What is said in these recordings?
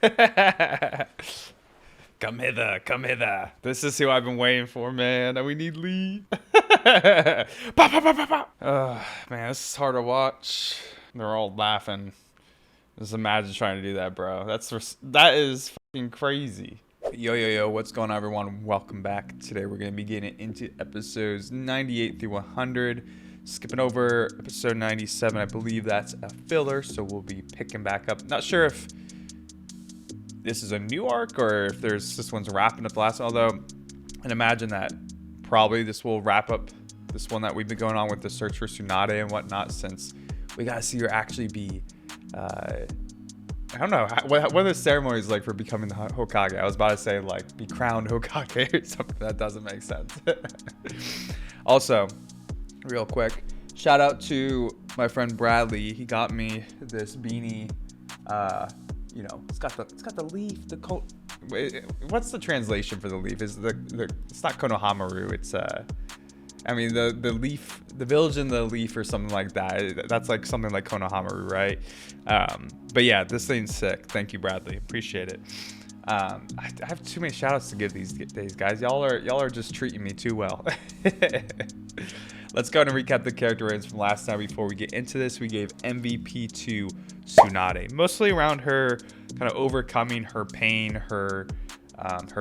Come hither, come hither. This is who I've been waiting for, man. We need Lee. Pop, pop, pop, pop, pop. Man, this is hard to watch. They're all laughing. Just imagine trying to do that, bro. That is fucking crazy. Yo, yo, yo, what's going on, everyone? Welcome back. Today we're going to be getting into episodes 98 through 100. Skipping over episode 97, I believe that's a filler, so we'll be picking back up. Not sure if this is a new arc or if this one's wrapping up the last one, although I'd imagine that probably this will wrap up this one that we've been going on with the search for Tsunade and whatnot, since we got to see her actually be I don't know what are the ceremonies like for becoming the Hokage. I was about to say like be crowned Hokage or something. That doesn't make sense. Also, real quick, shout out to my friend Bradley. He got me this beanie. You know, it's got the leaf. What's the translation for the leaf? Is it's not Konohamaru. It's I mean the leaf, the village in the leaf or something like that. That's like something like Konohamaru, right? But yeah, this thing's sick. Thank you, Bradley. Appreciate it. I have too many shout outs to give these days, guys. Y'all are just treating me too well. Let's go ahead and recap the character ratings from last time. Before we get into this, we gave MVP to Tsunade, mostly around her kind of overcoming her pain, her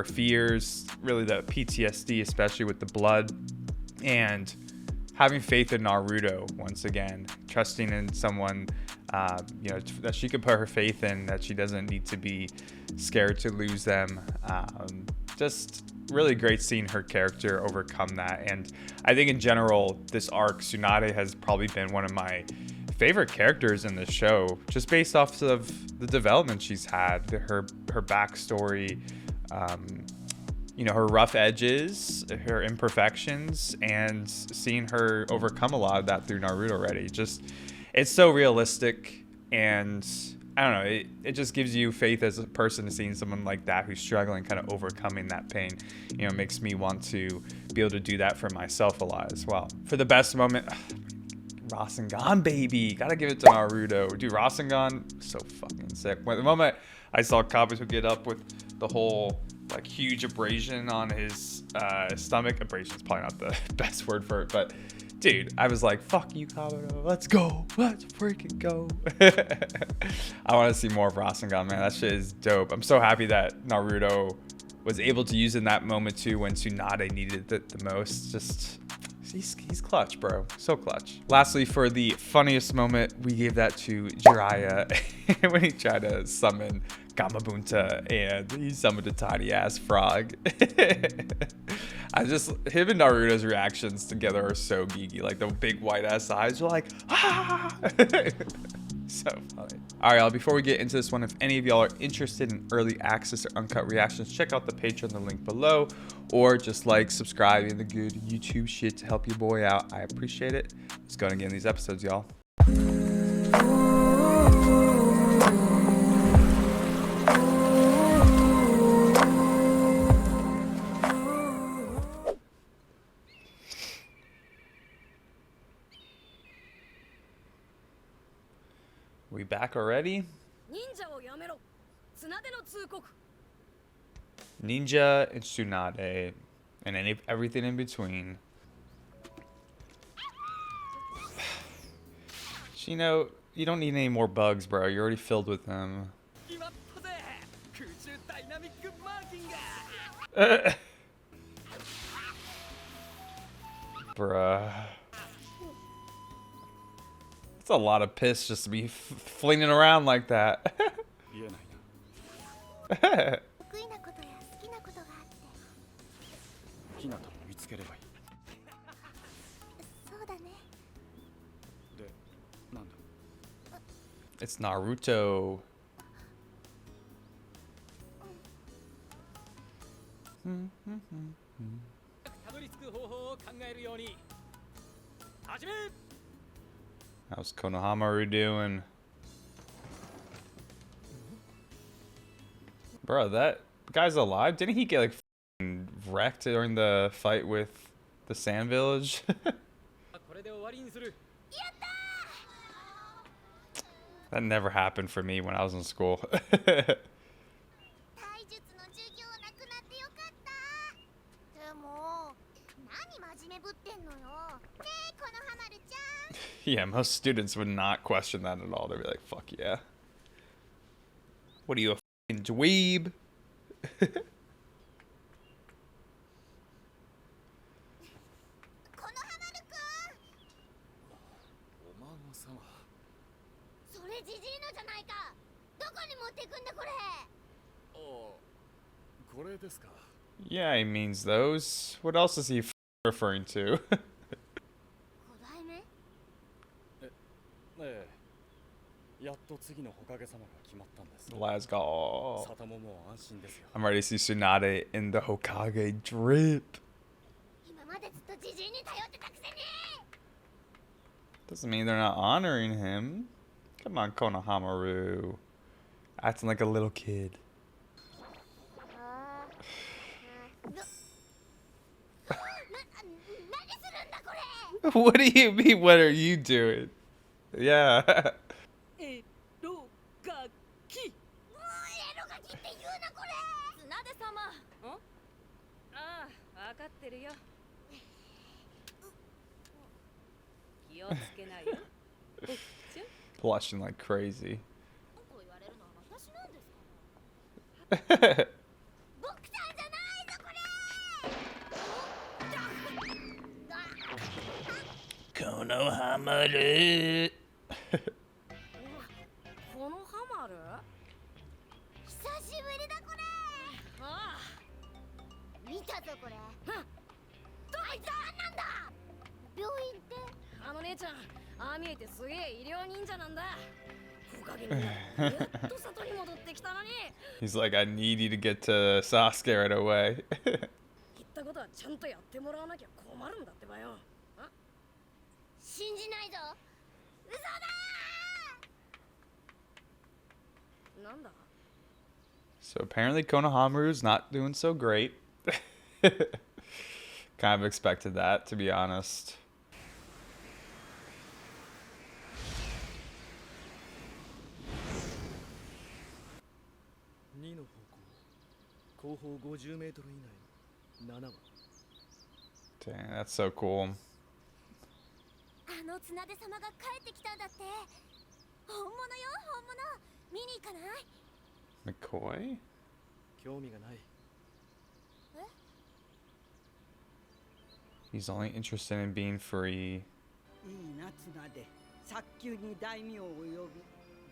fears, really the PTSD, especially with the blood, and having faith in Naruto once again, trusting in someone, you know, that she could put her faith in, that she doesn't need to be scared to lose them. Just really great seeing her character overcome that. And I think in general, this arc, Tsunade has probably been one of my favorite characters in the show, just based off of the development she's had, her backstory, you know, her rough edges, her imperfections, and seeing her overcome a lot of that through Naruto already. Just, it's so realistic, and I don't know, it just gives you faith as a person, seeing someone like that who's struggling, kind of overcoming that pain. You know, makes me want to be able to do that for myself a lot as well. For the best moment, Rasengan, baby. Gotta give it to Naruto. Dude, Rasengan, so fucking sick. When the moment I saw Kabuto get up with the whole like huge abrasion on his stomach, abrasion is probably not the best word for it, but dude, I was like, fuck you, Kabuto. Let's go. Let's freaking go. I want to see more of Rasengan, man. That shit is dope. I'm so happy that Naruto was able to use it in that moment too, when Tsunade needed it the most. Just, he's clutch, bro. So clutch. Lastly, for the funniest moment, we gave that to Jiraiya when he tried to summon Gamabunta and he summoned a tiny ass frog. Him and Naruto's reactions together are so geeky. Like the big white ass eyes are like, ah! So funny. All right, y'all, before we get into this one, if any of y'all are interested in early access or uncut reactions, check out the Patreon, the link below, or just like, subscribe, and the good YouTube shit to help your boy out. I appreciate it. Let's go and get in these episodes, y'all. We back already? Ninja and Tsunade, and everything in between. Shino, you don't need any more bugs, bro. You're already filled with them. Bruh. It's a lot of piss just to be flinging around like that. It's Naruto. How's Konohamaru doing? Bro, that guy's alive? Didn't he get like wrecked during the fight with the Sand Village? That never happened for me when I was in school. Yeah, most students would not question that at all. They'd be like, fuck yeah. What are you, a fucking dweeb? これですか。 Yeah, he means those. What else is he referring to? ええ、やっと次のホカゲ様が決まったんです。 Let's go. サタももう安心ですよ。 I'm ready to see Tsunade in the Hokage drip. Doesn't mean they're not honoring him. Come on, Konohamaru. Acting like a little kid. What do you mean? What are you doing? Yeah. Blushing like crazy. Konohamaru. このハマる久しぶりだこれ。ああ見たぞこれ。あいつなんだ。病院ってあの姉ちゃん、ああ見えてすげえ医療忍者なんだ。おかげでやっと里に戻ってきたのに。 He's like, I need you to get to Sasuke right away. 言ったことはちゃんとやってもらわなきゃ困るんだってばよ。信じないぞ。嘘だ。なんだ。 So apparently Konohamaru's not doing so great. Kind of expected that, to be honest. 2の方向、後方50メートル以内、7は。 Dang, that's so cool. あの綱手様が帰ってきたんだって。本物よ、本物。見に行かない？ McCoy? 興味がない。 He's only interested in being free. いいな綱で早急に大名を呼び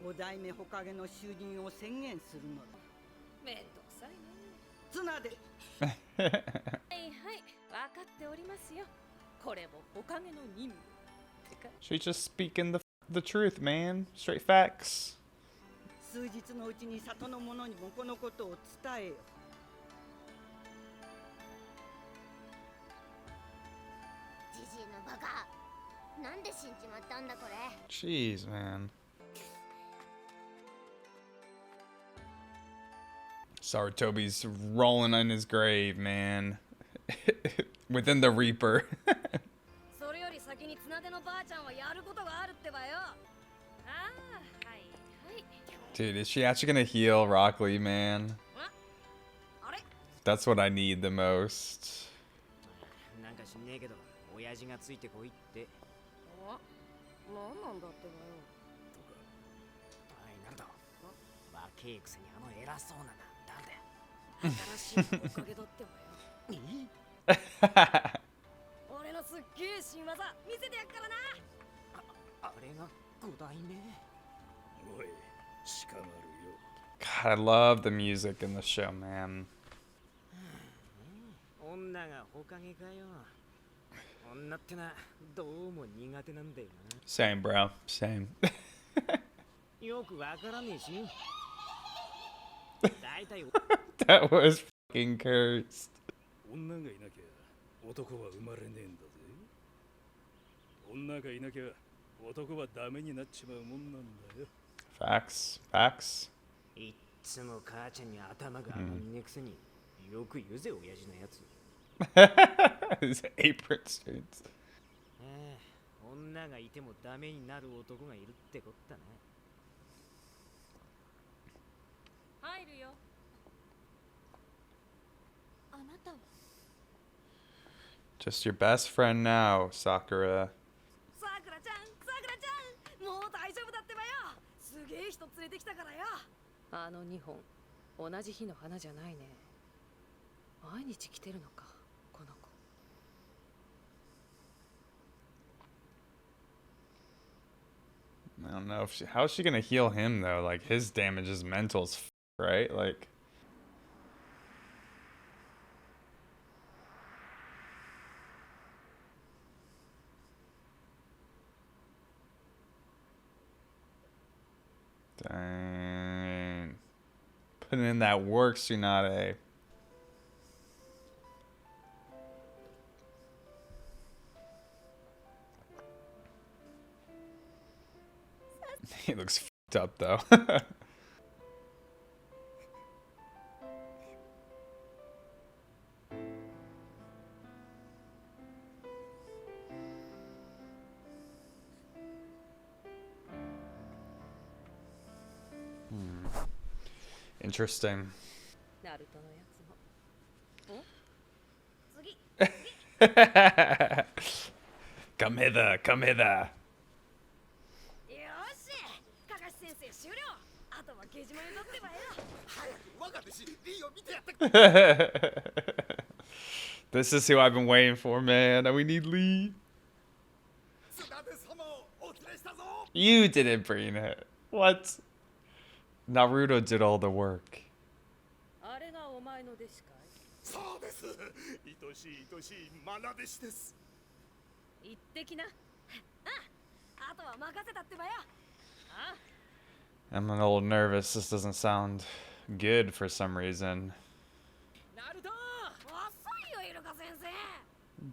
五代目ホカゲの就任を宣言するのだ。めんどくさいね。綱ではいはい、分かっておりますよ。これもおかげの任務。 She's just speaking the truth, man. Straight facts. 数日のうちに里の者にもこのことを伝えよ。ジジイのバカ。なんで死んじまったんだこれ。 Jeez, man. Sarutobi's rolling in his grave, man. Within the Reaper. それより先に綱手のばあちゃんはやることがあるってばよ。ああ、はいはい。 Dude, is she actually gonna heal Rock Lee, man? あれ？ That's what I need the most. なんか知んねえけど、親父がついてこいって。あ、なんなんだってばよ。おい、ナルト。若えくせにあの偉そうななんだよ。新しいおかげだってばよ。俺のすっげえ新技見せてやっからな。あれが五代目。おい、鹿丸よ。 God, I love the music in the show, man. 女がほかげかよ。女ってな、どうも苦手なんだよ Same, bro. Same. な。よくわからねえし。だいたい That was fucking cursed. 女がいなきゃ男は生まれねえんだぜ。女がいなきゃ男はダメになっちまうもんなんだよ。 Facts. Facts. いっつも母ちゃんに頭が上がんねえくせに、よく言うぜ親父のやつ。His apron strings. 女がいてもダメになる男がいるってこったな。入るよ。あなたは Just your best friend now, Sakura. さくらちゃんもう大丈夫だってばよ。すげえ人連れてきたからよ。あの2本同じ日の花じゃないね。毎日来てるのかこの子。 I don't know if how's she gonna heal him though? Like his damage is mental as right? Like dang. Putting in that work, Tsunade. He looks f***ed up though. Interesting. ナルトのやつも。 次 Come hither, come hither. よしかかし先生終了。あとはゲジマになってばよ。 This is who I've been waiting for, man. And we need Lee. You didn't bring it. What? Naruto did all the work. あれがお前の弟子かい。そうです。愛しい愛しい愛弟子です。行ってきな。あとは任せたってばよ。 I'm a little nervous. This doesn't sound good for some reason. ナルト。 遅いよイルカ先生。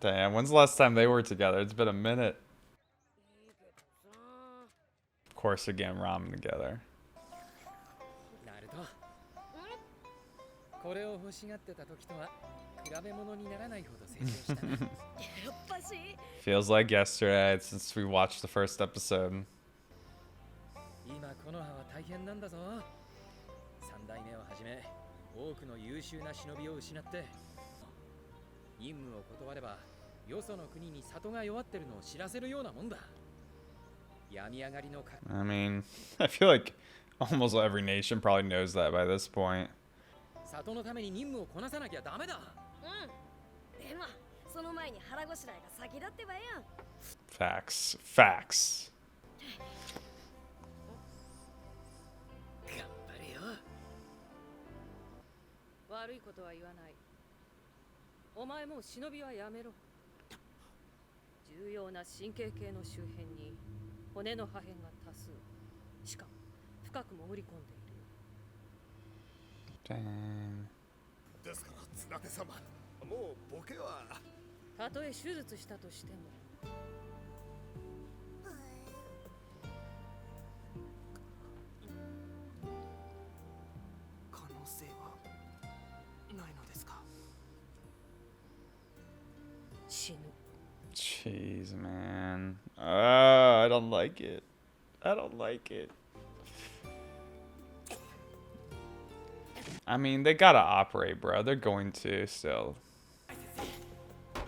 Damn, when's the last time they were together? It's been a minute. いいけどさ。 Of course, again, ramen together. ナルト。これを欲しがってた時とは比べ物にならないほど成長したな。やっぱし Feels like yesterday since we watched the first episode. 今この葉は大変なんだぞ。三代目をはじめ多くの優秀な忍びを失って任務を断ればよその国に里が弱ってるのを知らせるようなもんだ。病み上がりのか I mean, I feel like almost every nation probably knows that by this point. 里のために任務をこなさなきゃダメだ。でもその前に腹ごしらえが先だってばよ。 Facts. Facts. 頑張れよ。悪いことは言わない。お前もう忍びはやめろ。重要な神経系の周辺に骨の破片が多数。しかも深く潜り込んでいる。 Dang. ですから綱手様、もうボケは。たとえ手術したとしても。 可能性はないのですか。死ぬ。 Jeez, man. I don't like it. I don't like it. I mean, they gotta operate, bro. They're going to still.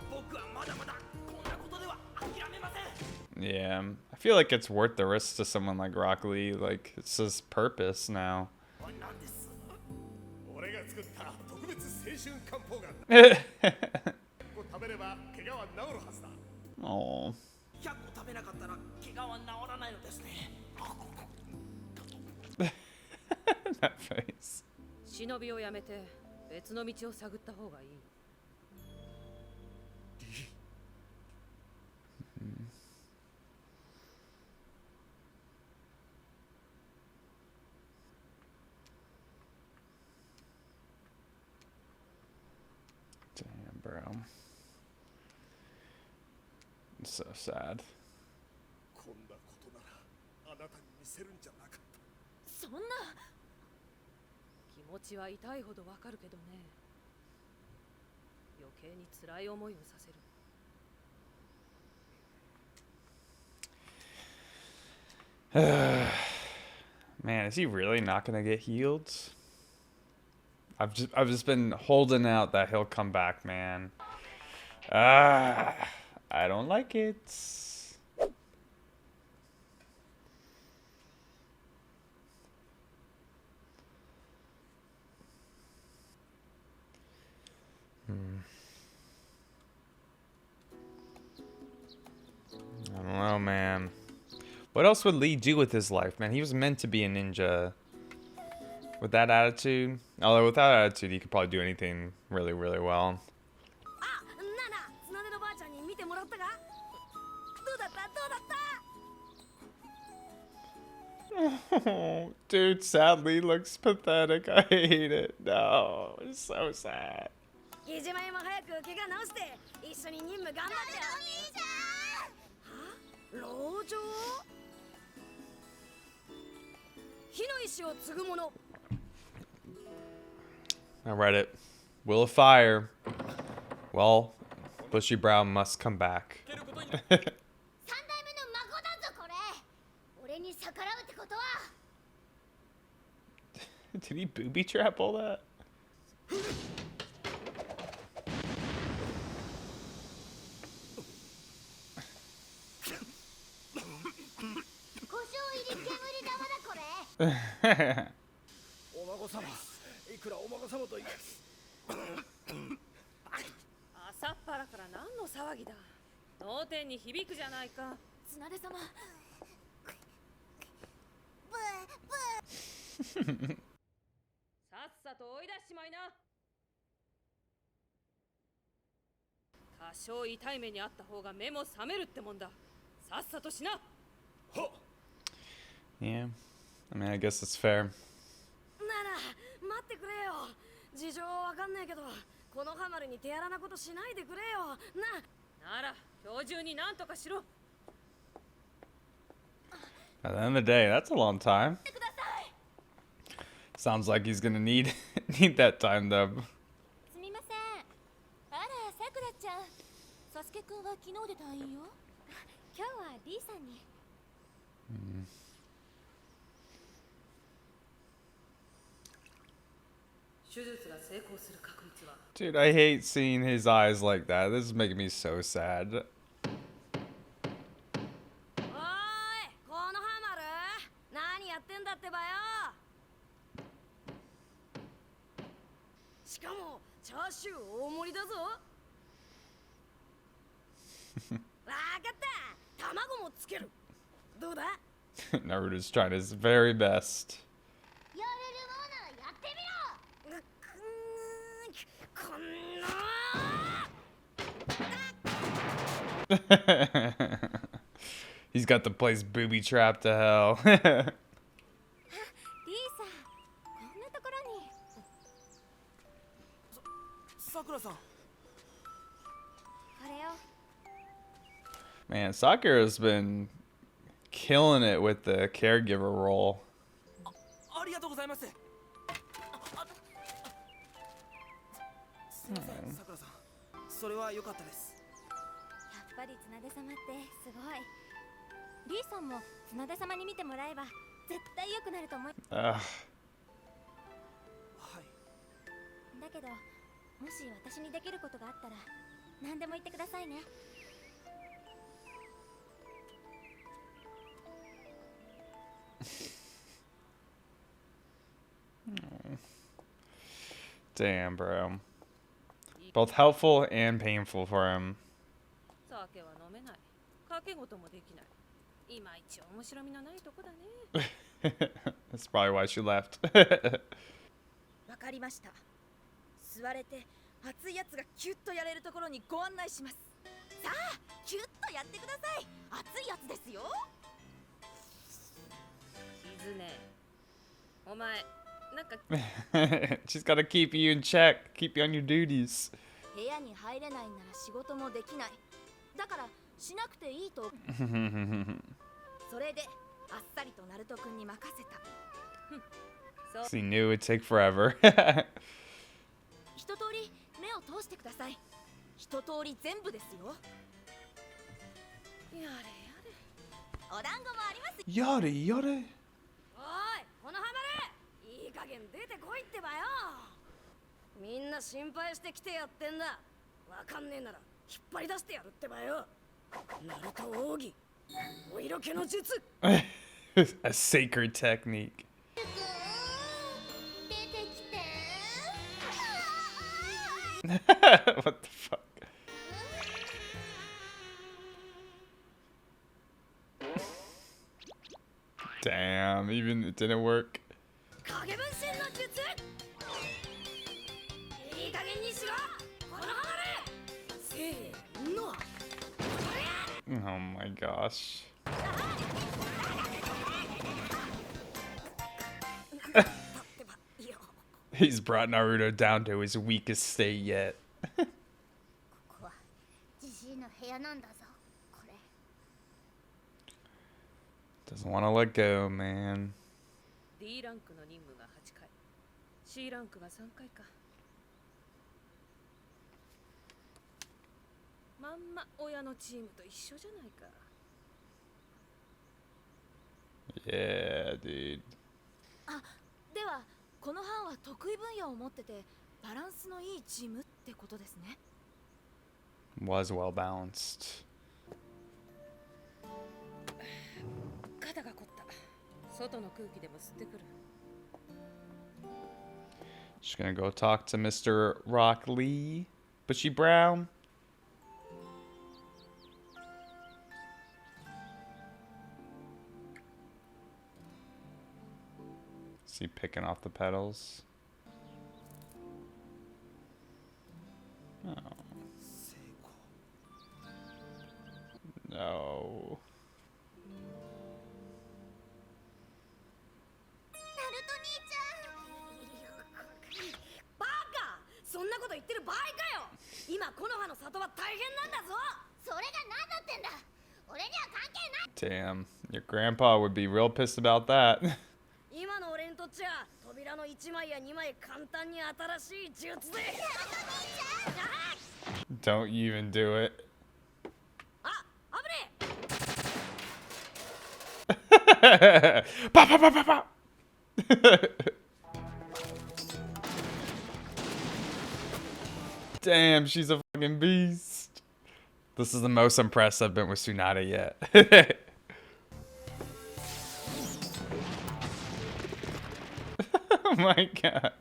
僕はまだまだこんなことでは諦めません。 Yeah, I feel like it's worth the risk to someone like Rock Lee. Like, it's his purpose now. なんです。俺が作った特別青春漢方ガンだ。これ食べれば怪我は治るはずだ。 Oh. 100個食べなかったら怪我は治らないのですね。 That face. 忍びをやめて別の道を探った方がいい。 Damn, bro. It's so sad. こんなことならあなたに見せるんじゃなかった。そんな。気持ちは痛いほどわかるけどね。余計に辛い思いをさせる。 Man, is he really not gonna get healed? I've just been holding out that he'll come back, man. I don't like it. I don't know, man. What else would Lee do with his life, man? He was meant to be a ninja. With that attitude, although with that attitude, he could probably do anything really, really well. Oh, dude, sadly looks pathetic. I hate it. No, it's so sad. 飯島山早く怪我治して一緒に任務頑張ってよ。老女火の石を継ぐ者 I read it. Will of Fire. Well, Bushy Brown must come back. 三代目の孫だぞこれ。俺に逆らうってことは Did he booby trap all that? 胡椒入り煙玉だこれ。お孫様、いくらお孫様といえ朝っぱらから何の騒ぎだ。脳天に響くじゃないか。綱出様。さっさと追い出しちまいな。多少痛い目にあった方が目も覚めるってもんだ。さっさとしな。 Yeah, I mean, I guess it's fair. なら待ってくれよ。事情わかんないけどこのハマルに手荒なことしないでくれよな。なら今日中に何とかしろ。 At the end of the day, that's a long time. Sounds like he's gonna need that time though. すみません。あら、さくらちゃん。サスケくんは昨日で退院よ。今日はリーさんに。手術が成功する確率は Dude, I hate seeing his eyes like that. This is making me so sad. おーい、このハマル。何やってんだってばよ。しかもチャーシュー大盛りだぞ。わかった。卵もつける。どうだ？ Naruto's trying his very best. やれるものやってみろ。こんな。He's got the place booby trapped to hell. リーさん、こんなところに。さくらさん。これよ。 Man, Sakura's been killing it with the caregiver role. ありがとうございます。すみません、さくらさん。それは良かったです。やっぱり綱出様ってすごい。リーさんも綱出様に見てもらえば絶対良くなると思う。 Ugh. はい。だけど、もし私にできることがあったら何でも言ってくださいね。 Damn, bro. Both helpful and painful for him. 酒は飲めない。賭け事もできない。いまいち面白みのないとこだね。 That's probably why she left. わかりました。座れて熱いやつがキュッとやれるところにご案内します。さあ、キュッとやってください。熱いやつですよ。キズネ、お前なんか She's got to keep you in check, keep you on your duties. 部屋に入れないなら仕事もできない。だからしなくていいと。それであっさりとナルト君に任せた。 He knew it would take forever. 一通り目を通してください。一通り全部ですよ。やれやれ。お団子もあります。 Yada yada. おい、このハマル。いい加減出てこいってばよ。みんな心配して来てやってんだ。わかんねえなら引っ張り出してやるってばよ。ナルト奥義、お色気の術。A sacred technique. 出てきて What the fuck? Damn, even it didn't work. 影分身の術。いい加減にしろ。このハマる。せーの。 Oh my gosh. He's brought Naruto down to his weakest state yet. ここはジジイの部屋なんだぞ。これ Doesn't want to let go, man. D ランクの任務が8回、C ランクが3回か。まんま親のチームと一緒じゃないか。 Yeah, dude. あ、ではこの班は得意分野を持っててバランスのいいチームってことですね。 Was well balanced. 肩が凝った。外の空気でも吸ってくる。 Just gonna go talk to Mr. Rock Lee. Bushy Brown. Is he picking off the petals? Oh. No. ナルト兄ちゃん。バカ！そんなこと言ってる場合かよ。今コノハの里は大変なんだぞ。それが何だってんだ。俺には関係ない。 Damn. Your grandpa would be real pissed about that. 今の俺にとっちゃ扉の1枚や2枚簡単に新しい術で。 Don't even do it. あ、危ねえ。 Pop, pop, pop, pop, pop. Damn, she's a fucking beast. This is the most impressed I've been with Tsunade yet. Oh my god.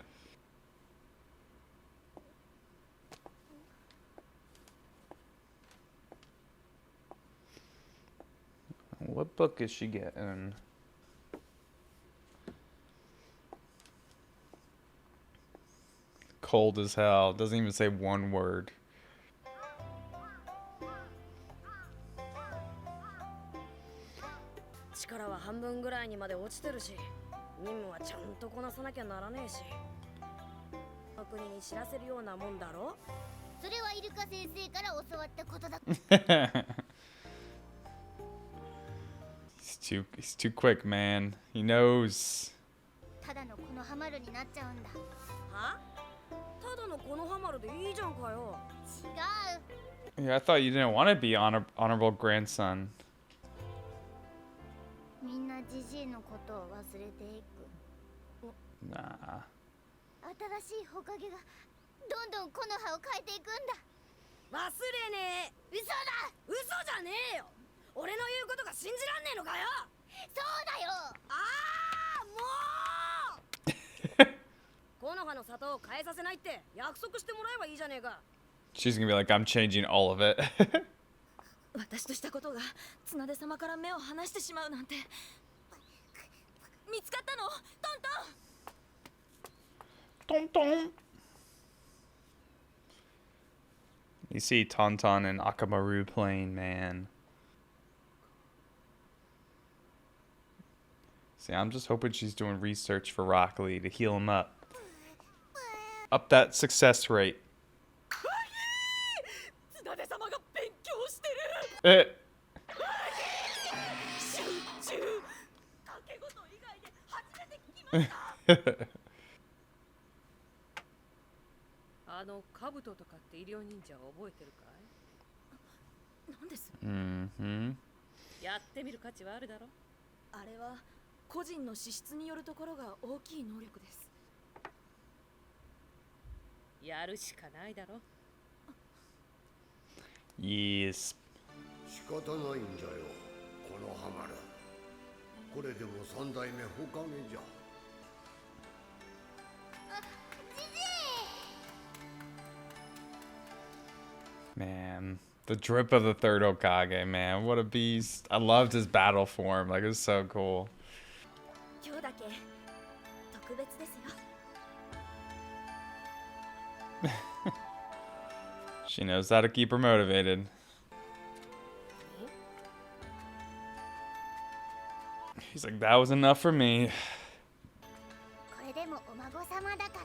What book is she getting? Cold as hell. Doesn't even say one word. 力は半分ぐらいにまで落ちてるし、任務はちゃんとこなさなきゃならねえし。国に知らせるようなもんだろ。それはイルカ先生から教わったことだ。 He's too quick, man. He knows. ただのこのハマるになっちゃうんだ。は？ただのこのハマるでいいじゃんかよ。違う。 Yeah, I thought you didn't want to be honorable grandson. みんなジジイのことを忘れていく。 Nah. 新しいホカゲがどんどんこの葉を変えていくんだ。忘れねえ。嘘だ。嘘じゃねえよ。俺の言うことが信じらんねえのかよ。そうだよ。ああ、もう。コノハの里を変えさせないって約束してもらえばいいじゃねえか。 She's gonna be like, I'm changing all of it. 私としたことが綱手様から目を離してしまうなんて。見つかったの？トントン。 Tom Tom. You see Tauntaun and Akamaru playing, man. See, I'm just hoping she's doing research for Rock Lee to heal him up. Up that success rate. 綱手様が勉強してる。 Eh. 集中。掛け事以外で初めて聞きました。あの兜とかって医療忍者を覚えてるかい？なんです？ Mm-hmm. やってみる価値はあるだろ。あれは個人の資質によるところが大きい能力です。やるしかないだろ。Yes. 仕方ないんじゃよ、このハマる。これでも三代目ほかげじゃ。Man, the drip of the third Hokage, man. What a beast. I loved his battle form. Like, it was so cool. 今日だけ特別ですよ。 She knows how to keep her motivated. He's like, that was enough for me. これでもお孫様だから。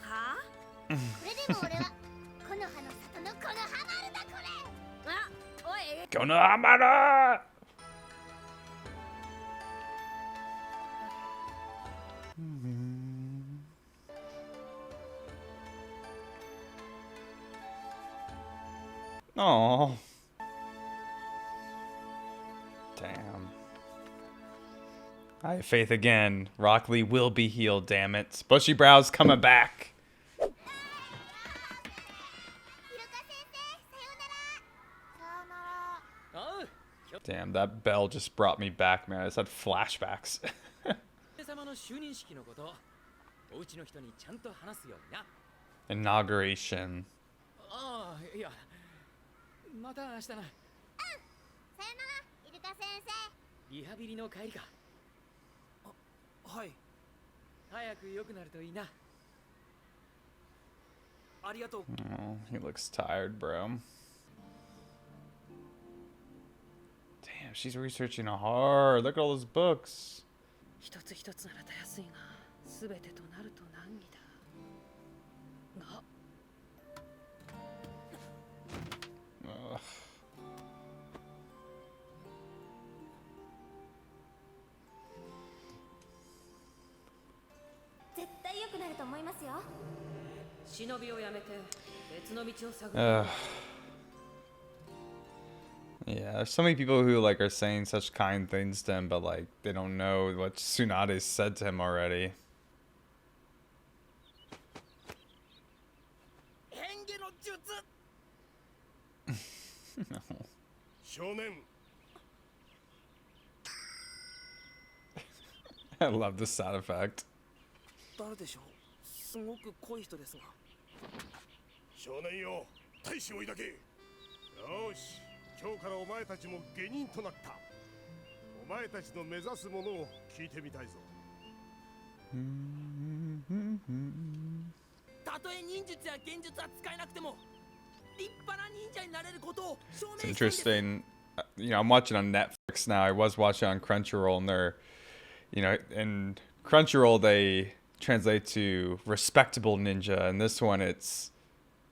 はあ？これでも俺は木の葉の里のこのハマるだこれ。あ、おい。 Konohamaru! Oh. Damn. I have faith again. Rock Lee will be healed, damn it. Bushy Brow's coming back. イルカ先生、さようなら。さようなら。おう。 Damn, that bell just brought me back, man. I just had flashbacks. 様の就任式のこと、お家の人にちゃんと話すようにな。 Inauguration. ああ、いや、また明日な。さよなら、イルカ先生。リハビリの帰りか。はい、早く良くなるといいな。ありがとう。 Oh, he looks tired, bro. Damn, she's researching hard. Look at all those books. 一つ一つならたやすいが、すべてとなると難儀だ。が、 Ugh. 絶対良くなると思いますよ。忍びをやめて別の道を探る。 Ugh. Yeah, there's so many people who like are saying such kind things to him, but like they don't know what Tsunade said to him already. 変化の術。 少年 I love the sound effect. 誰でしょう。すごく濃い人ですが。少年よ、大志を抱け。よし、今日からお前たちも下人となった。お前たちの目指すものを聞いてみたいぞ。たとえ忍術や剣術は使えなくても立派な忍者になれることを証明 It's したいんです。 interesting. You know, I'm watching on Netflix now. I was watching on Crunchyroll, and they're, you know, in Crunchyroll they translate to respectable ninja, and this one it's,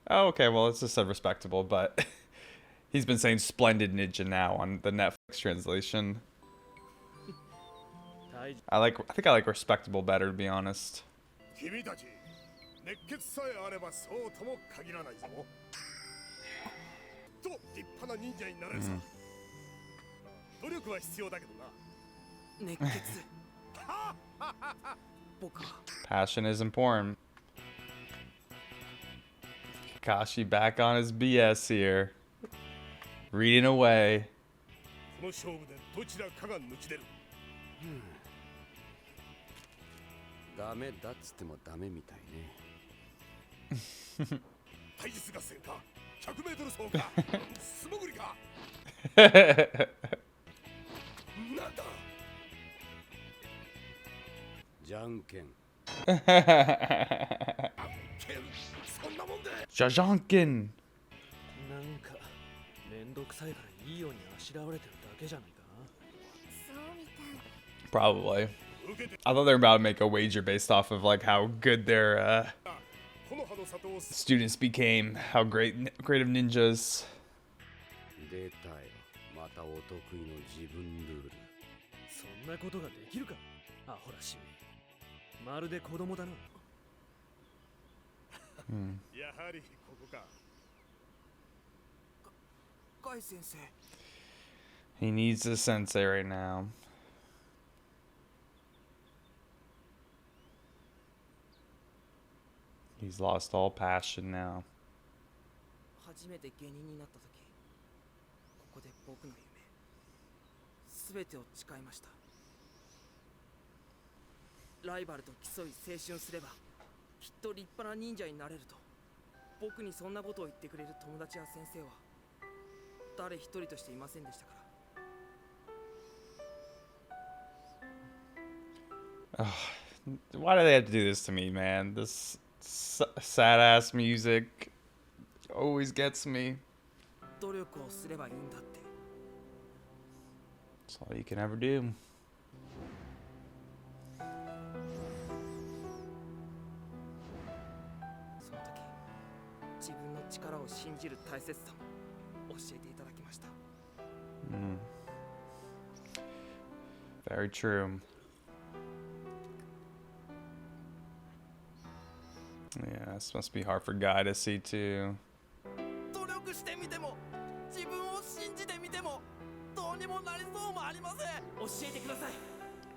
oh, okay, well, it's just said respectable, but he's been saying splendid ninja now on the Netflix translation. I think I like respectable better, to be honest. 君たち、熱血さえあればそうとも限らないぞ。と立派な忍者になれるさ。努力は必要だけどな。熱血。僕は Passion is important. Kakashi back on his BS here. Reading away. この勝負でどちらかが抜き出る。ダメだっつってもダメみたいね。体術合戦か、100メートル走か、素潜りか。なんだ。じゃんけん。そんなもんで。 Jajankin. なんかめんどくさいからいいようにあしらわれてるだけじゃないか。そうみたい。 Probably. I thought they were about to make a wager based off of like how good their この葉の里を students became, how great of ninjas. 出たよ。またお得意の自分ルール。そんなことができるか。アホらしい。まるで子供だな。やはりここか。カイ先生。 He needs a sensei right now. He's lost all passion now. は初めて下人になった時、ここで僕の夢全てを誓いました。ライバルと競い青春すればきっと立派な忍者になれると。僕にそんなことを言ってくれる友達や先生は誰一人としていませんでしたから。Why do they have to do this to me, man? This sad ass music always gets me. 努力をすればいいんだって。 That's all you can ever do. その時、自分の力を信じる大切さも教えていただきました。Very true. Yeah, this must be hard for Guy to see too. 努力してみても、自分を信じてみても、どうにもなりそうもありません。教えてください。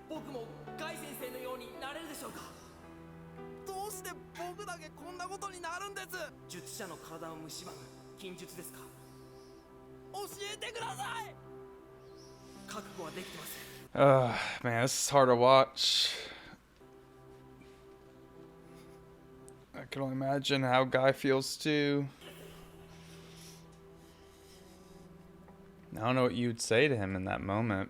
僕もガイ先生のようになれるでしょうか。どうして僕だけこんなことになるんです。術者の体を蝕む禁術ですか。教えてください。覚悟はできてます。Man, this is hard to watch. I can only imagine how Guy feels too. I don't know what you'd say to him in that moment.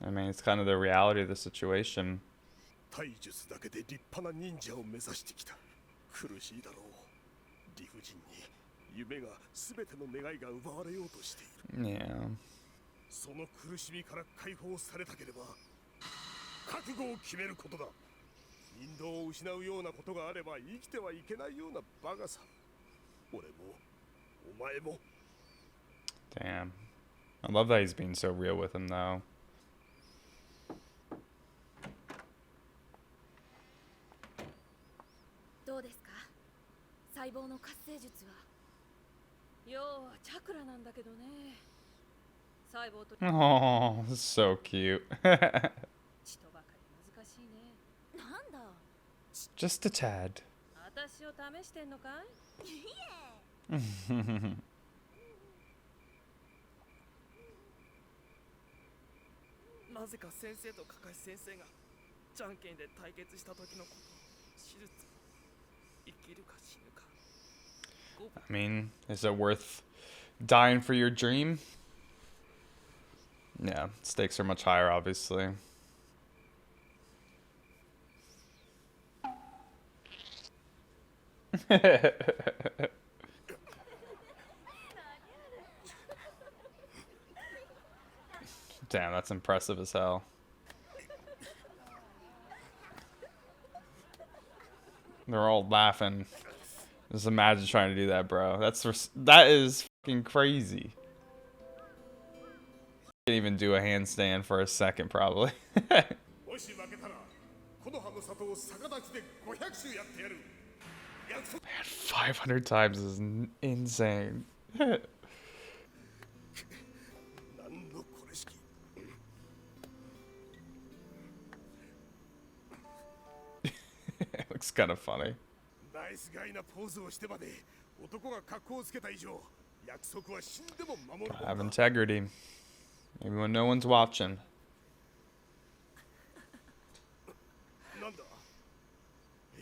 I mean, it's kind of the reality of the situation. 体術だけで立派な忍者を目指してきた。苦しいだろう。理不尽に夢が全ての願いが奪われようとしている。Yeah. その苦しみから解放されたければ覚悟を決めることだ。人道を失うようなことがあれば生きてはいけないようなバカさ。俺もお前も。 Damn. I love that he's being so real with him though. どうですか、細胞の活性術は。要はチャクラなんだけどね。細胞と Oh, this is so cute. 血とばかり難しいね。なんだ。 Just a tad. 私を試してんのかい？いえ。なぜか先生とカカシ先生がじゃんけんで対決した時のこと。手術、生きるか死ぬか。 I mean, is it worth dying for your dream? Yeah, stakes are much higher, obviously. Damn, that's impressive as hell. They're all laughing. Just imagine trying to do that, bro. That is fucking crazy. Can't even do a handstand for a second, probably. Man, 500 times is insane. It looks kind of funny. ナイスガイなポーズをしてまで男が格好をつけた以上約束は死んでも守る。 Have integrity. Even when no one's watching. なんだ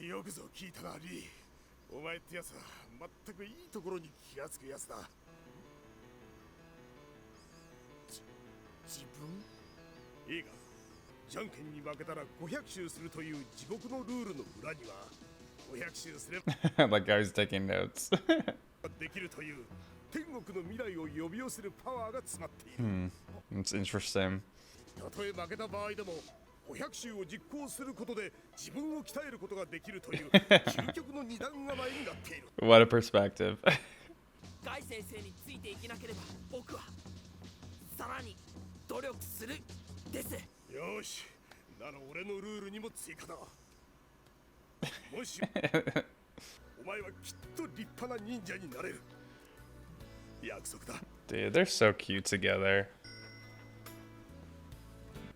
よくぞ聞いたな、リー。お前ってやつは全くいいところに気がつくやつだ。自分？映画じゃんけんに負けたら500周するという地獄のルールの裏には500周すれば Like I was taking notes. できるという天国の未来を呼び寄せるパワーが詰まっている。It's interesting. たとえ負けた場合でも500周を実行することで自分を鍛えることができるという究極の二段構えになっている。 What a perspective. ガイ先生についていけなければ僕はさらに努力するです。よし、なら俺のルールにも追加だ。もしお前はきっと立派な忍者になれる。約束だ。 Dude, they're so cute together.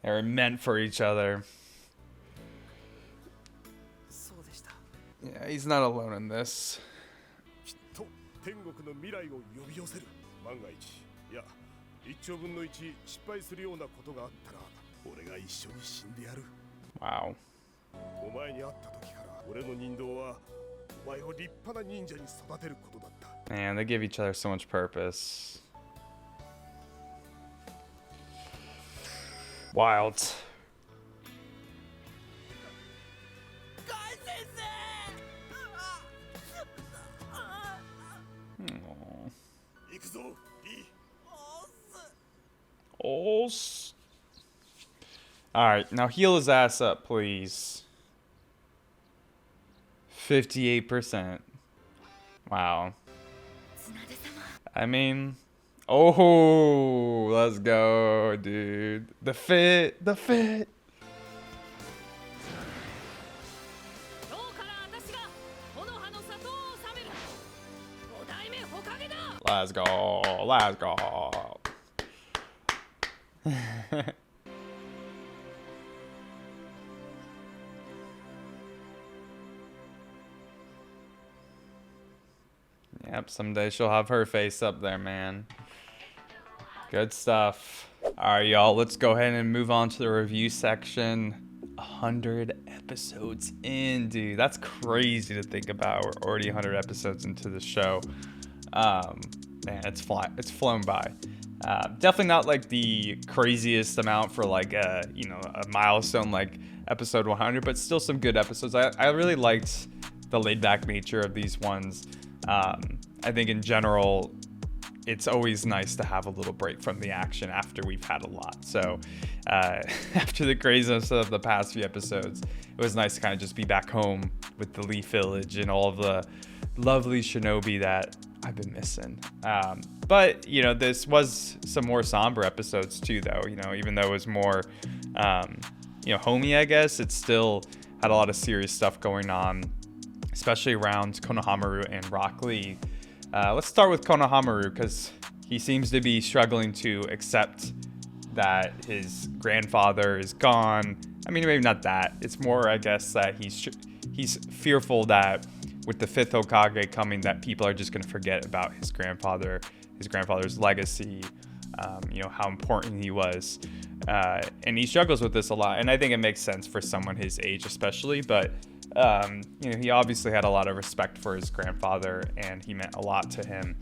They're meant for each other. そうでした。 Yeah, he's not alone in this. きっと天国の未来を呼び寄せる。万が一、いや1兆分の1失敗するようなことがあったら俺が一緒に死んでやる。 Wow. お前に会った時から俺の人道はお前を立派な忍者に育てることだった。 Man, they give each other so much purpose. Wild. ガイ先生。 Aw. 行くぞ、リー。 Oh. All right, now heal his ass up, please. 58%. Wow. I mean, oh, let's go, dude. The fit. 今日から私が木の葉の里を治める5代目ホカゲだ。 Let's go. Yep, someday she'll have her face up there, man. Good stuff. All right, y'all, let's go ahead and move on to the review section. 100 episodes in, dude. That's crazy to think about. We're already 100 episodes into the show. Man, it's flown by. Definitely not like the craziest amount for like a milestone like episode 100, but still some good episodes. I really liked the laid back nature of these ones. I think in general, it's always nice to have a little break from the action after we've had a lot. So after the craziness of the past few episodes, it was nice to kind of just be back home with the Leaf Village and all of the lovely Shinobi that I've been missing. But, you know, this was some more somber episodes too, though. You know, even though it was more, homey, I guess, it still had a lot of serious stuff going on, especially around Konohamaru and Rock Lee. Let's start with Konohamaru, because he seems to be struggling to accept that his grandfather is gone. I mean, maybe not that. It's more, I guess, that he's fearful that with the 5th Hokage coming, that people are just going to forget about his grandfather's legacy, how important he was. And he struggles with this a lot. And I think it makes sense for someone his age especially, but he obviously had a lot of respect for his grandfather, and he meant a lot to him.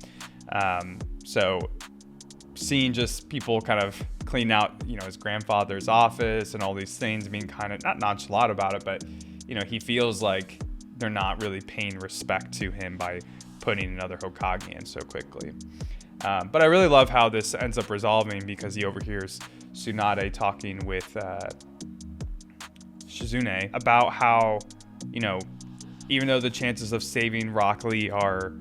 So seeing just people kind of clean out, his grandfather's office and all these things, being kind of not nonchalant about it, but, he feels like they're not really paying respect to him by putting another Hokage in so quickly. But I really love how this ends up resolving, because he overhears Tsunade talking with Shizune about how, even though the chances of saving Rock Lee are,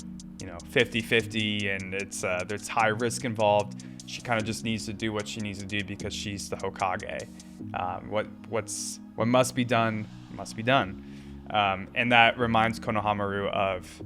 50-50 and there's high risk involved, she kind of just needs to do what she needs to do because she's the Hokage. What must be done must be done. And that reminds Konohamaru of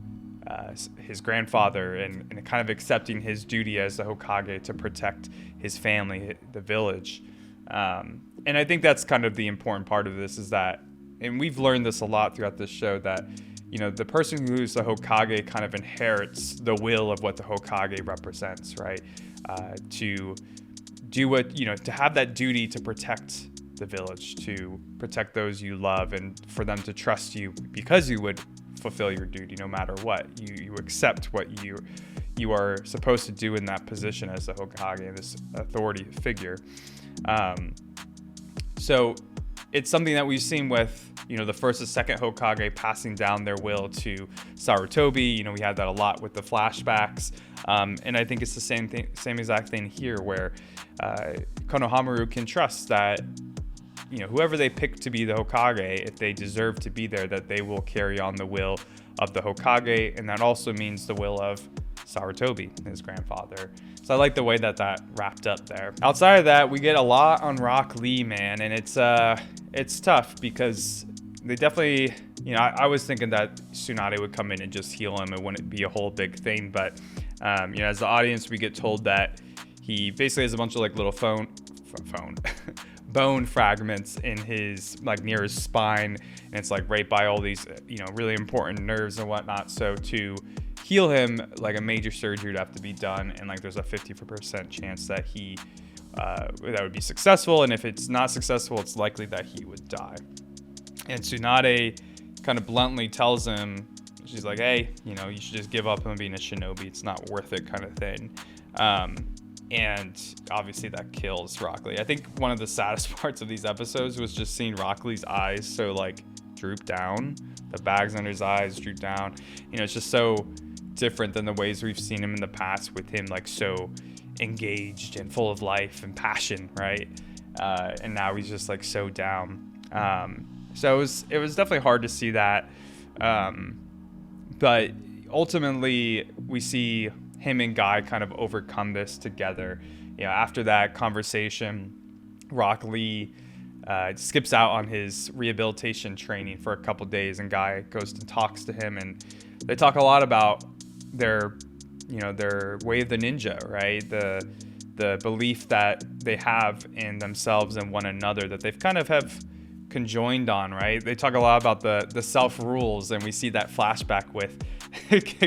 his grandfather and kind of accepting his duty as the Hokage to protect his family, the village. And I think that's kind of the important part of this, is that, and we've learned this a lot throughout this show, that the person who's the Hokage kind of inherits the will of what the Hokage represents, right? To do what, to have that duty to protect the village, to protect those you love, and for them to trust you because you would fulfill your duty no matter what. You accept what you are supposed to do in that position as the Hokage, this authority figure. So it's something that we've seen with, the first and second Hokage passing down their will to Sarutobi. We had that a lot with the flashbacks. And I think it's the same exact thing here, where Konohamaru can trust that, whoever they pick to be the Hokage, if they deserve to be there, that they will carry on the will of the Hokage. And that also means the will of Sarutobi, his grandfather. So I like the way that wrapped up there. Outside of that, we get a lot on Rock Lee, man. And it's tough, because they definitely, I was thinking that Tsunade would come in and just heal him. It wouldn't be a whole big thing. But, as the audience, we get told that he basically has a bunch of like little bone fragments in his, like, near his spine. And it's like right by all these, really important nerves and whatnot. So to heal him, like a major surgery would have to be done, and like there's a 50% chance that he that would be successful, and if it's not successful, it's likely that he would die. And Tsunade kind of bluntly tells him, she's like, hey, you know, you should just give up on being a shinobi. It's not worth it, kind of thing. And obviously that kills Rock Lee. I think one of the saddest parts of these episodes was just seeing Rock Lee's eyes so like droop down, the bags under his eyes droop down. You know, it's just so different than the ways we've seen him in the past, with him like so engaged and full of life and passion, right? And now he's just like so down. So it was definitely hard to see that. But ultimately we see him and Guy kind of overcome this together. You know, after that conversation, Rock Lee skips out on his rehabilitation training for a couple days, and Guy goes and talks to him, and they talk a lot about their way of the ninja, right? The belief that they have in themselves and one another, that they've kind of have conjoined on, right? They talk a lot about the self rules, and we see that flashback with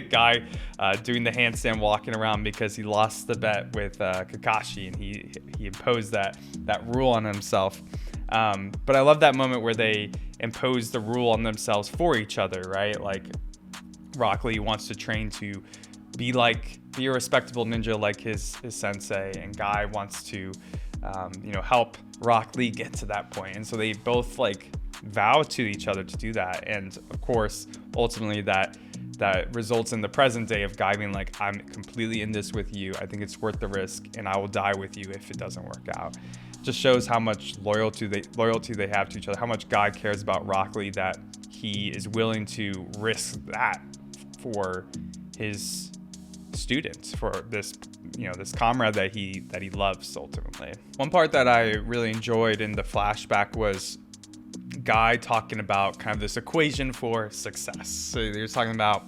Guy doing the handstand walking around because he lost the bet with Kakashi, and he imposed that rule on himself. But I love that moment where they impose the rule on themselves for each other, right? Like Rock Lee wants to train to be a respectable ninja like his sensei, and Guy wants to help Rock Lee get to that point. And so they both like vow to each other to do that. And of course, ultimately that results in the present day of Guy being like, I'm completely in this with you. I think it's worth the risk, and I will die with you if it doesn't work out. Just shows how much loyalty they have to each other, how much Guy cares about Rock Lee, that he is willing to risk that for his students, for this comrade that he loves ultimately. One part that I really enjoyed in the flashback was Guy talking about kind of this equation for success. So they're talking about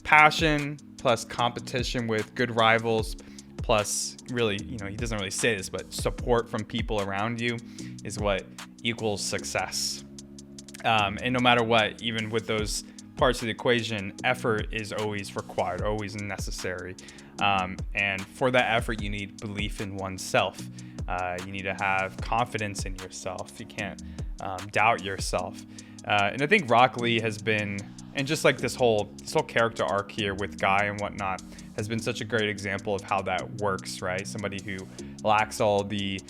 passion plus competition with good rivals plus, really, he doesn't really say this, but support from people around you is what equals success. And no matter what, even with those parts of the equation, effort is always required, always necessary. And for that effort, you need belief in oneself. You need to have confidence in yourself. You can't doubt yourself. And I think Rock Lee has been, and just like this whole character arc here with Guy and whatnot, has been such a great example of how that works, right? Somebody who lacks all the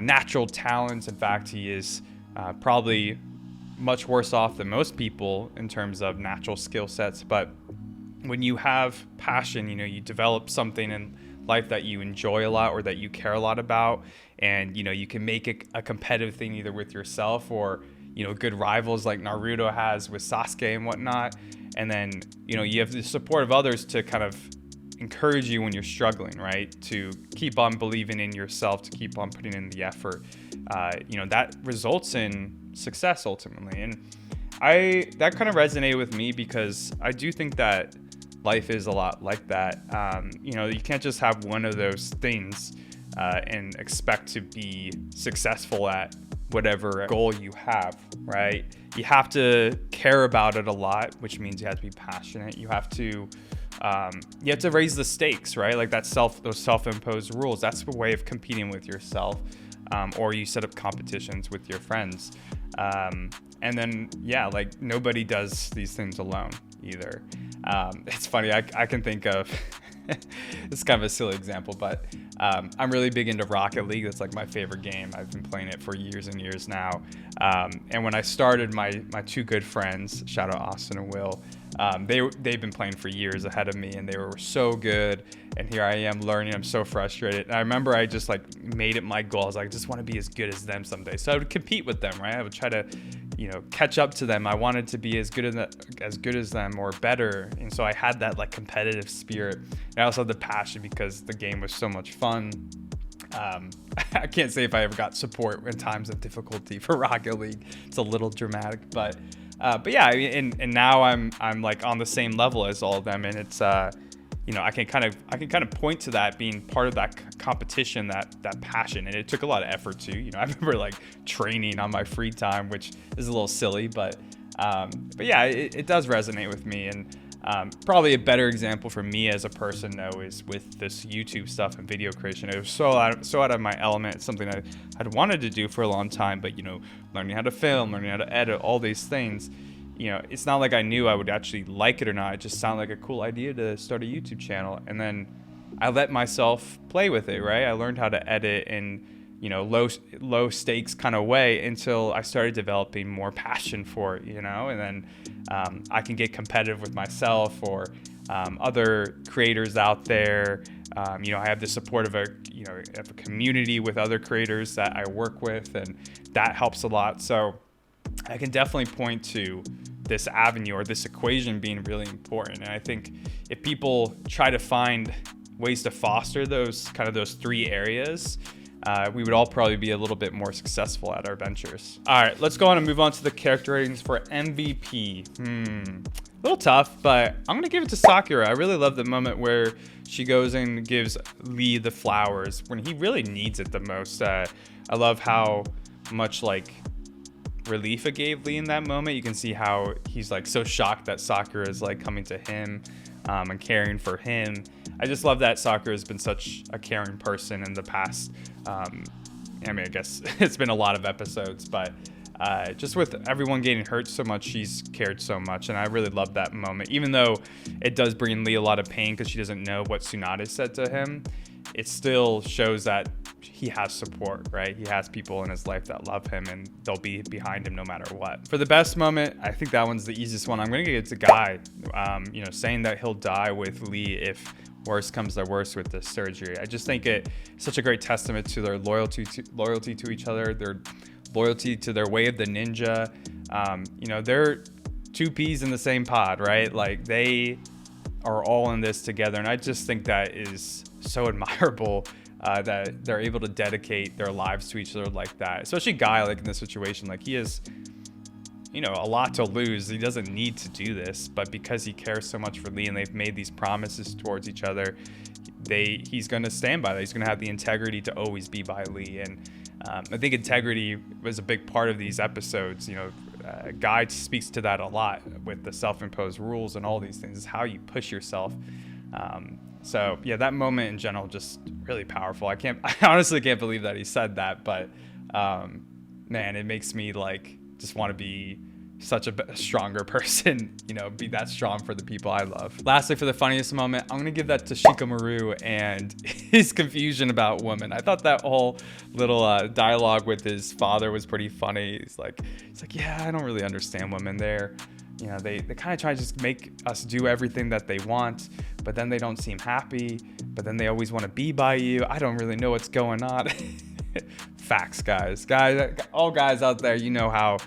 natural talents. In fact, he is probably much worse off than most people in terms of natural skill sets. But when you have passion, you develop something in life that you enjoy a lot or that you care a lot about, and you can make it a competitive thing either with yourself or good rivals like Naruto has with Sasuke and whatnot. And then you have the support of others to kind of encourage you when you're struggling, right? To keep on believing in yourself, to keep on putting in the effort. That results in success ultimately. And that kind of resonated with me because I do think that life is a lot like that. You can't just have one of those things and expect to be successful at whatever goal you have, right? You have to care about it a lot, which means you have to be passionate. You have to raise the stakes, right? Like those self-imposed rules. That's a way of competing with yourself, or you set up competitions with your friends. And then, like nobody does these things alone either. It's funny, I can think of, it's kind of a silly example, but I'm really big into Rocket League. That's like my favorite game. I've been playing it for years and years now. And when I started, my two good friends, shout out Austin and Will, they've been playing for years ahead of me, and they were so good. And here I am learning. I'm so frustrated. And I remember I just like made it my goal. I was like, I just want to be as good as them someday. So I would compete with them, right? I would try to, catch up to them. I wanted to be as good as them or better. And so I had that like competitive spirit. And I also had the passion because the game was so much fun. I can't say if I ever got support in times of difficulty for Rocket League. It's a little dramatic, but yeah, and now I'm like on the same level as all of them, and it's I can kind of point to that being part of that competition, that passion, and it took a lot of effort too. I remember like training on my free time, which is a little silly, but yeah, it does resonate with me, and Probably a better example for me as a person, though, is with this YouTube stuff and video creation. It was so out of my element. It's something I had wanted to do for a long time, but, you know, learning how to film, learning how to edit, all these things, you know, it's not like I knew I would actually like it or not. It just sounded like a cool idea to start a YouTube channel. And then I let myself play with it, right? I learned how to edit in, you know, low stakes kind of way until I started developing more passion for it, you know, and then I can get competitive with myself or other creators out there. You know, I have the support of a community with other creators that I work with, and that helps a lot. So I can definitely point to this avenue or this equation being really important. And I think if people try to find ways to foster those three areas, we would all probably be a little bit more successful at our ventures. All right, let's go on and move on to the character ratings for MVP. A little tough, but I'm gonna give it to Sakura. I really love the moment where she goes and gives Lee the flowers when he really needs it the most. I love how much like relief it gave Lee in that moment. You can see how he's like so shocked that Sakura is like coming to him and caring for him. I just love that Sakura has been such a caring person in the past. I mean, I guess it's been a lot of episodes, but just with everyone getting hurt so much, she's cared so much, and I really love that moment. Even though it does bring Lee a lot of pain because she doesn't know what Tsunade said to him, it still shows that he has support, right? He has people in his life that love him, and they'll be behind him no matter what. For the best moment, I think that one's the easiest one. I'm gonna give it to Guy. You know, saying that he'll die with Lee if worse comes to worse with this surgery. I just think it's such a great testament to their loyalty to each other, their loyalty to their way of the ninja. You know, they're two peas in the same pod, right? Like, they are all in this together, and I just think that is so admirable, that they're able to dedicate their lives to each other like that. Especially Guy, like in this situation, like he is, you know, a lot to lose. He doesn't need to do this, but because he cares so much for Lee and they've made these promises towards each other, he's going to stand by that. He's going to have the integrity to always be by Lee. And I think integrity was a big part of these episodes. You know, Guy speaks to that a lot with the self-imposed rules and all these things. It's how you push yourself. So yeah, that moment in general, just really powerful. I honestly can't believe that he said that, but man, it makes me like just want to be such a stronger person, you know, be that strong for the people I love. Lastly, for the funniest moment, I'm gonna give that to Shikamaru and his confusion about women. I thought that whole little dialogue with his father was pretty funny. He's like, yeah, I don't really understand women. You know, they kind of try to just make us do everything that they want, but then they don't seem happy, but then they always want to be by you. I don't really know what's going on. Facts, guys, all guys out there, you know how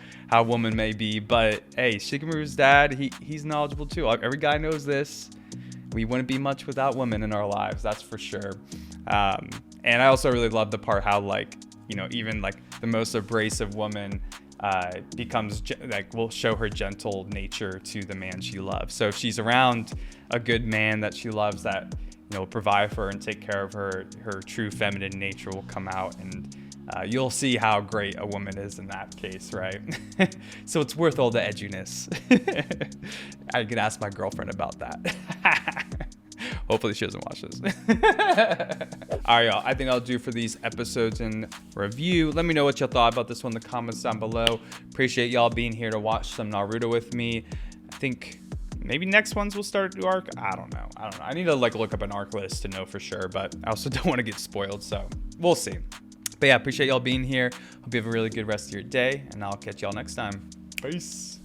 women may be, but hey, Shikamaru's dad, he's knowledgeable too. Every guy knows this. We wouldn't be much without women in our lives, that's for sure. And I also really love the part how, like, you know, even like the most abrasive woman will show her gentle nature to the man she loves. So if she's around a good man that she loves, that, you know, will provide for her and take care of her true feminine nature will come out, and you'll see how great a woman is in that case, right? So it's worth all the edginess. I could ask my girlfriend about that. Hopefully she doesn't watch this. All right, y'all. I think I'll do for these episodes in review. Let me know what y'all thought about this one in the comments down below. Appreciate y'all being here to watch some Naruto with me. I think maybe next ones will start a new arc. I don't know. I need to like look up an arc list to know for sure, but I also don't want to get spoiled, so we'll see. But yeah, appreciate y'all being here. Hope you have a really good rest of your day, and I'll catch y'all next time. Peace.